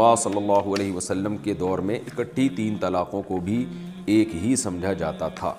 اللہ صلی اللہ علیہ وسلم کے دور میں اکٹھی 3 طلاقوں کو بھی ایک ہی سمجھا جاتا تھا۔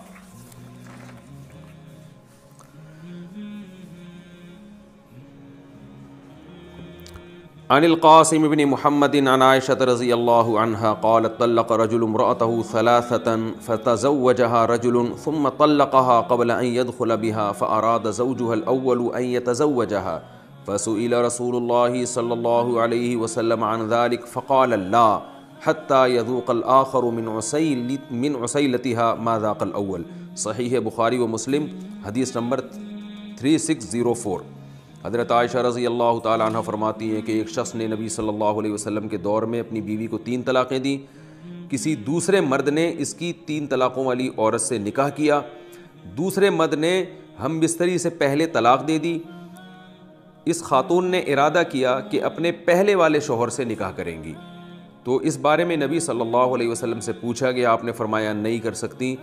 عن القاسم بن محمد عن عائشة رضی اللہ عنہا قالت طلق رجل امرأته 3 فتزوجها رجل ثم طلقها قبل أن يدخل بها فأراد زوجها الأول أن يتزوجها فسئل رسول الله صلى الله عليه وسلم عن ذلك فقال لا حتى يذوق الآخر من عسيلتها ما ذاق الأول۔ صحیح بخاری و مسلم حدیث نمبر 3604۔ حضرت عائشہ رضی اللہ تعالیٰ عنہ فرماتی ہیں کہ ایک شخص نے نبی صلی اللہ علیہ وسلم کے دور میں اپنی بیوی کو 3 طلاقیں دیں۔ کسی دوسرے مرد نے اس کی 3 طلاقوں والی عورت سے نکاح کیا، دوسرے مرد نے ہم بستری سے پہلے طلاق دے دی۔ اس خاتون نے ارادہ کیا کہ اپنے پہلے والے شوہر سے نکاح کریں گی، تو اس بارے میں نبی صلی اللہ علیہ وسلم سے پوچھا گیا، آپ نے فرمایا نہیں کر سکتی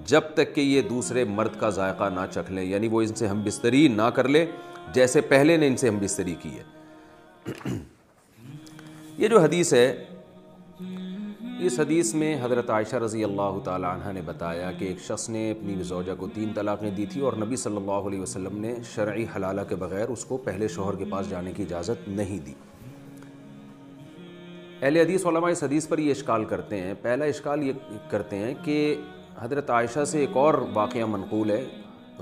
جب تک کہ یہ دوسرے مرد کا ذائقہ نہ چکھ لیں، یعنی وہ ان سے ہم بستری نہ کر لے جیسے پہلے نے ان سے ہم بستری کی ہے۔ یہ جو حدیث ہے، اس حدیث میں حضرت عائشہ رضی اللہ تعالی عنہ نے بتایا کہ ایک شخص نے اپنی زوجہ کو 3 طلاقیں دی تھی اور نبی صلی اللہ علیہ وسلم نے شرعی حلالہ کے بغیر اس کو پہلے شوہر کے پاس جانے کی اجازت نہیں دی۔ اہل حدیث علماء اس حدیث پر یہ اشکال کرتے ہیں۔ پہلا اشکال یہ کرتے ہیں کہ حضرت عائشہ سے ایک اور واقعہ منقول ہے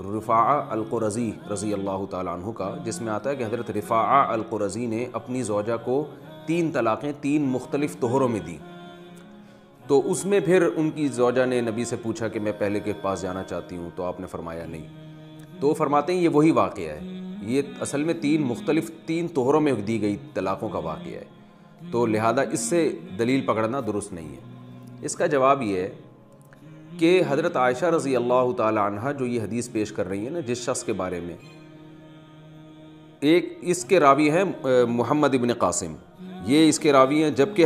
رفاعہ القرظی رضی اللہ تعالیٰ عنہ کا، جس میں آتا ہے کہ حضرت رفاعہ القرظی نے اپنی زوجہ کو 3 طلاقیں 3 مختلف طہروں میں دی، تو اس میں پھر ان کی زوجہ نے نبی سے پوچھا کہ میں پہلے کے پاس جانا چاہتی ہوں، تو آپ نے فرمایا نہیں۔ تو فرماتے ہیں یہ وہی واقعہ ہے، یہ اصل میں 3 مختلف 3 طہروں میں دی گئی طلاقوں کا واقعہ ہے، تو لہذا اس سے دلیل پکڑنا درست نہیں ہے۔ اس کا جواب یہ ہے کہ حضرت عائشہ رضی اللہ تعالی عنہ جو یہ حدیث پیش کر رہی ہیں نا جس شخص کے بارے میں، ایک اس کے راوی ہیں محمد ابن قاسم، یہ اس کے راوی ہیں، جبکہ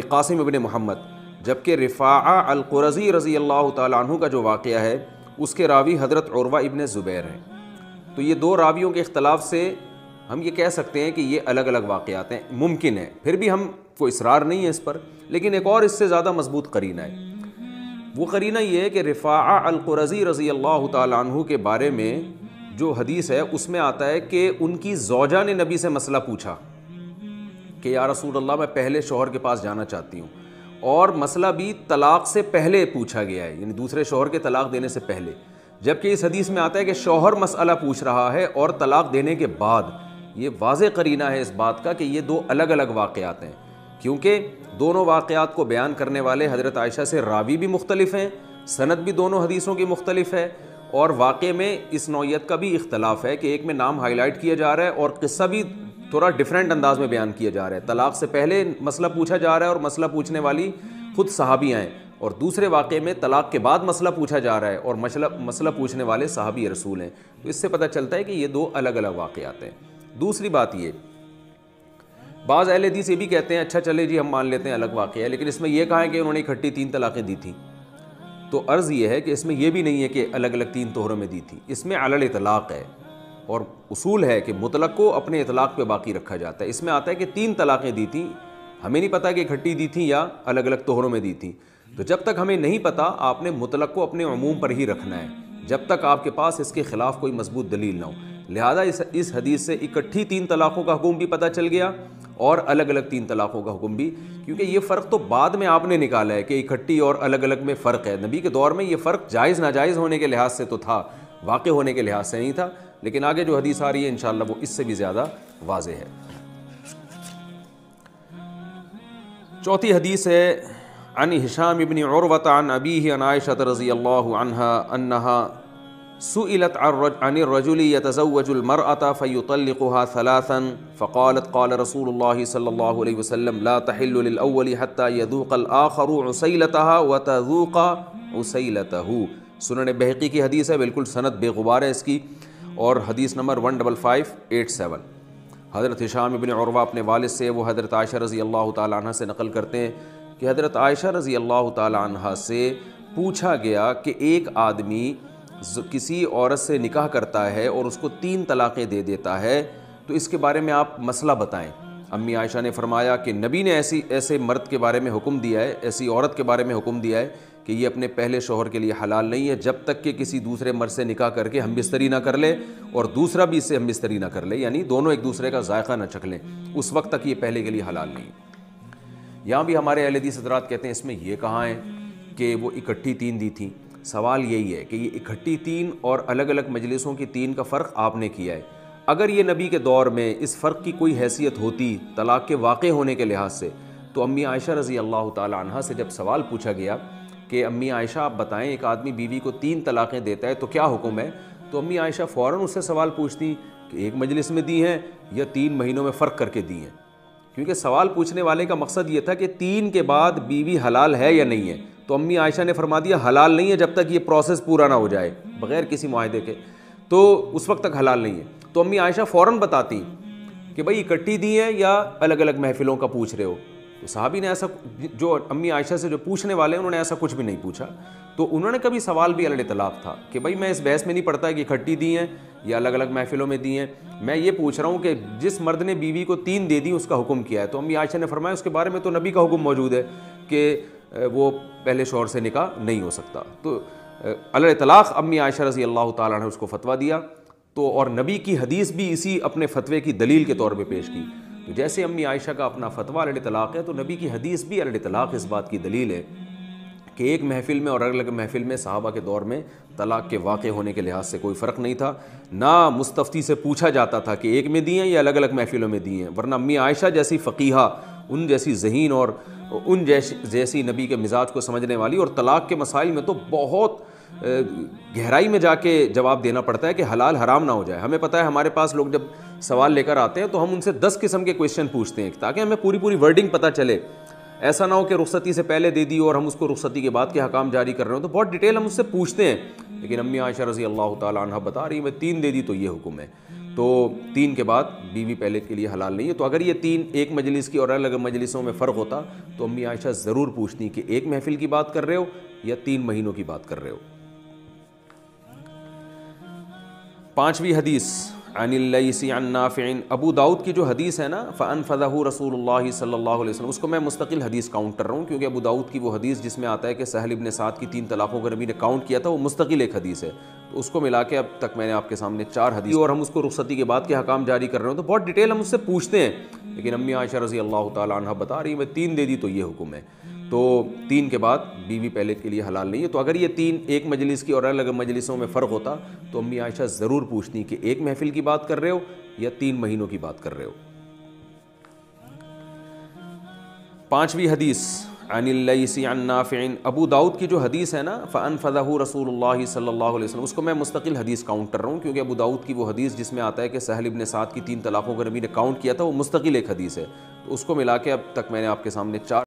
قاسم ابن محمد، جبکہ رفاعہ القرظی رضی اللہ تعالی عنہ کا جو واقعہ ہے اس کے راوی حضرت عروہ ابن زبیر ہیں۔ تو یہ 2 راویوں کے اختلاف سے ہم یہ کہہ سکتے ہیں کہ یہ الگ الگ واقعات ہیں، ممکن ہے، پھر بھی ہم کو اصرار نہیں ہے اس پر، لیکن ایک اور اس سے زیادہ مضبوط قرینہ ہے۔ وہ قرینہ یہ ہے کہ رفاعہ القرظی رضی اللہ تعالیٰ عنہ کے بارے میں جو حدیث ہے اس میں آتا ہے کہ ان کی زوجہ نے نبی سے مسئلہ پوچھا کہ یا رسول اللہ میں پہلے شوہر کے پاس جانا چاہتی ہوں، اور مسئلہ بھی طلاق سے پہلے پوچھا گیا ہے، یعنی دوسرے شوہر کے طلاق دینے سے پہلے، جبکہ اس حدیث میں آتا ہے کہ شوہر مسئلہ پوچھ رہا ہے اور طلاق دینے کے بعد۔ یہ واضح قرینہ ہے اس بات کا کہ یہ 2 الگ الگ واقعات ہیں، کیونکہ دونوں واقعات کو بیان کرنے والے حضرت عائشہ سے راوی بھی مختلف ہیں، سند بھی دونوں حدیثوں کی مختلف ہے، اور واقعے میں اس نوعیت کا بھی اختلاف ہے کہ ایک میں نام ہائی لائٹ کیا جا رہا ہے اور قصہ بھی تھوڑا ڈیفرنٹ انداز میں بیان کیا جا رہا ہے۔ طلاق سے پہلے مسئلہ پوچھا جا رہا ہے اور مسئلہ پوچھنے والی خود صحابیاں ہیں، اور دوسرے واقعے میں طلاق کے بعد مسئلہ پوچھا جا رہا ہے اور مسئلہ پوچھنے والے صحابی رسول ہیں۔ تو اس سے پتہ چلتا ہے کہ یہ 2 الگ الگ واقعات ہیں۔ دوسری بات یہ، بعض اہل حدیث یہ بھی کہتے ہیں اچھا چلے جی ہم مان لیتے ہیں الگ واقعہ ہے، لیکن اس میں یہ کہا ہے کہ انہوں نے اکٹھی 3 طلاقیں دی تھیں، تو عرض یہ ہے کہ اس میں یہ بھی نہیں ہے کہ الگ الگ 3 طہروں میں دی تھی، اس میں علی الاطلاق ہے، اور اصول ہے کہ مطلق کو اپنے اطلاق پہ باقی رکھا جاتا ہے۔ اس میں آتا ہے کہ 3 طلاقیں دی تھیں، ہمیں نہیں پتہ کہ اکٹھی دی تھیں یا الگ الگ طہروں میں دی تھیں، تو جب تک ہمیں نہیں پتہ آپ نے مطلق کو اپنے عموم پر ہی رکھنا ہے جب تک آپ کے پاس اس کے خلاف کوئی مضبوط دلیل نہ ہو۔ لہذا اس حدیث سے اکٹھی 3 طلاقوں کا حکم بھی پتہ چل گیا اور الگ الگ 3 طلاقوں کا حکم بھی، کیونکہ یہ فرق تو بعد میں آپ نے نکالا ہے کہ اکٹھی اور الگ الگ میں فرق ہے۔ نبی کے دور میں یہ فرق جائز ناجائز ہونے کے لحاظ سے تو تھا، واقع ہونے کے لحاظ سے نہیں تھا، لیکن آگے جو حدیث آ رہی ہے انشاءاللہ وہ اس سے بھی زیادہ واضح ہے۔ چوتھی حدیث ہے عن ہشام بن عروۃ عن ابیہ عن عائشہ رضی اللہ عنہا انہا سئلت عن الرجل يتزوج المرأة فيطلقها 3 فقالت قال رسول الله صلى الله عليه وسلم لا تحل للأول حتى يذوق الآخر عسيلتها وتذوق عسيلته۔ سنن بہقی کی حدیث ہے، بالکل سند بے غبار ہے اس کی، اور حدیث نمبر 15587۔ حضرت ہشام ابن عروہ اپنے والد سے، وہ حضرت عائشہ رضی اللہ تعالیٰ عنہ سے نقل کرتے ہیں کہ حضرت عائشہ رضی اللہ تعالیٰ عنہ سے پوچھا گیا کہ ایک آدمی کسی عورت سے نکاح کرتا ہے اور اس کو 3 طلاقیں دے دیتا ہے، تو اس کے بارے میں آپ مسئلہ بتائیں۔ امی عائشہ نے فرمایا کہ نبی نے ایسے مرد کے بارے میں حکم دیا ہے، ایسی عورت کے بارے میں حکم دیا ہے کہ یہ اپنے پہلے شوہر کے لیے حلال نہیں ہے جب تک کہ کسی دوسرے مرد سے نکاح کر کے ہم بستری نہ کر لے اور دوسرا بھی اس سے ہم بستری نہ کر لے، یعنی دونوں ایک دوسرے کا ذائقہ نہ چکھ لیں، اس وقت تک یہ پہلے کے لیے حلال نہیں ہے۔ یہاں بھی ہمارے اہل حدیث حضرات کہتے ہیں اس میں یہ کہاں ہے کہ وہ اکٹھی تین دی تھیں۔ سوال یہی ہے کہ یہ اکٹھی تین اور الگ الگ مجلسوں کی تین کا فرق آپ نے کیا ہے۔ اگر یہ نبی کے دور میں اس فرق کی کوئی حیثیت ہوتی طلاق کے واقع ہونے کے لحاظ سے، تو امی عائشہ رضی اللہ تعالی عنہا سے جب سوال پوچھا گیا کہ امی عائشہ آپ بتائیں ایک آدمی بیوی کو 3 طلاقیں دیتا ہے تو کیا حکم ہے، تو امی عائشہ فوراً اس سے سوال پوچھتی کہ ایک مجلس میں دی ہیں یا 3 مہینوں میں فرق کر کے دی ہیں، کیونکہ سوال پوچھنے والے کا مقصد یہ تھا کہ 3 کے بعد بیوی حلال ہے یا نہیں ہے، تو امی عائشہ نے فرما دیا حلال نہیں ہے جب تک یہ پروسیس پورا نہ ہو جائے بغیر کسی معاہدے کے، تو اس وقت تک حلال نہیں ہے۔ تو امی عائشہ فوراً بتاتی کہ بھائی اکٹھی دی ہیں یا الگ الگ محفلوں کا پوچھ رہے ہو، تو صحابی نے ایسا، جو امی عائشہ سے جو پوچھنے والے ہیں انہوں نے ایسا کچھ بھی نہیں پوچھا، تو انہوں نے کبھی سوال بھی علی الاطلاق تھا کہ بھائی میں اس بحث میں نہیں پڑتا کہ اکٹھی دی ہیں یا الگ الگ محفلوں میں دی ہیں، میں یہ پوچھ رہا ہوں کہ جس مرد نے بیوی کو 3 دے دی اس کا حکم کیا ہے، تو امی عائشہ نے فرمایا اس کے بارے میں تو نبی کا حکم موجود ہے کہ وہ پہلے شوہر سے نکاح نہیں ہو سکتا، تو علی الاطلاق امی عائشہ رضی اللہ تعالیٰ عنہ اس کو فتویٰ دیا، تو اور نبی کی حدیث بھی اسی اپنے فتوے کی دلیل کے طور پہ پیش کی، تو جیسے امی عائشہ کا اپنا فتویٰ علی الاطلاق ہے تو نبی کی حدیث بھی علی الاطلاق اس بات کی دلیل ہے کہ ایک محفل میں اور الگ الگ محفل میں صحابہ کے دور میں طلاق کے واقع ہونے کے لحاظ سے کوئی فرق نہیں تھا، نہ مستفتی سے پوچھا جاتا تھا کہ ایک میں دی ہیں یا الگ الگ محفلوں میں دی ہیں، ورنہ امی عائشہ جیسی فقیہہ، ان جیسی ذہین اور ان جیسی نبی کے مزاج کو سمجھنے والی، اور طلاق کے مسائل میں تو بہت گہرائی میں جا کے جواب دینا پڑتا ہے کہ حلال حرام نہ ہو جائے۔ ہمیں پتہ ہے ہمارے پاس لوگ جب سوال لے کر آتے ہیں تو ہم ان سے 10 قسم کے کویشچن پوچھتے ہیں تاکہ ہمیں پوری ورڈنگ پتہ چلے، ایسا نہ ہو کہ رخصتی سے پہلے دے دی اور ہم اس کو رخصتی کے بعد کے حکام جاری کر رہے ہوں، تو بہت ڈیٹیل ہم اس سے پوچھتے ہیں، لیکن امی عائشہ رضی اللہ تعالیٰ عنہ بتا رہی ہیں میں 3 دے دی تو یہ حکم ہے، تو 3 کے بعد بیوی پہلے کے لیے حلال نہیں ہے۔ تو اگر یہ 3 ایک مجلس کی اور الگ مجلسوں میں فرق ہوتا تو امی عائشہ ضرور پوچھتی کہ ایک محفل کی بات کر رہے ہو یا 3 مہینوں کی بات کر رہے ہو۔ 5ویں حدیث عن اللیث عن نافع، ابو داؤد کی جو حدیث ہے نا فانفذہ رسول اللہ صلی اللہ علیہ وسلم، اس کو میں مستقل حدیث کاؤنٹ کر رہا ہوں کیونکہ ابو داؤد کی وہ حدیث جس میں آتا ہے کہ سہل ابن سعد کی 3 طلاقوں کو نبی نے کاؤنٹ کیا تھا وہ مستقل ایک حدیث ہے، تو اس کو ملا کے اب تک میں نے آپ کے سامنے 4 حدیث، اور ہم اس کو رخصتی کے بعد کے حکام جاری کر رہے ہوں تو بہت ڈیٹیل ہم اس سے پوچھتے ہیں، لیکن امی عائشہ رضی اللہ تعالیٰ عنہ بتا رہی ہیں میں 3 دے دی تو یہ حکم ہے، تو 3 کے بعد بیوی پہلے کے لیے حلال نہیں ہے۔ تو اگر یہ 3 ایک مجلس کی اور الگ مجلسوں میں فرق ہوتا تو امی عائشہ ضرور پوچھتی کہ ایک محفل کی بات کر رہے ہو یا 3 مہینوں کی بات کر رہے ہو۔ 5ویں حدیث عن اللیث عن نافع، ابو داؤد کی جو حدیث ہے نا فانفذہ رسول اللہ صلی اللہ علیہ وسلم، اس کو میں مستقل حدیث کاؤنٹ کر رہا ہوں کیونکہ ابو داؤد کی وہ حدیث جس میں آتا ہے کہ سہل ابن سعد کی 3 طلاقوں کو نبی نے کاؤنٹ کیا تھا وہ مستقل ایک حدیث ہے، تو اس کو ملا کے اب تک میں نے آپ کے سامنے 4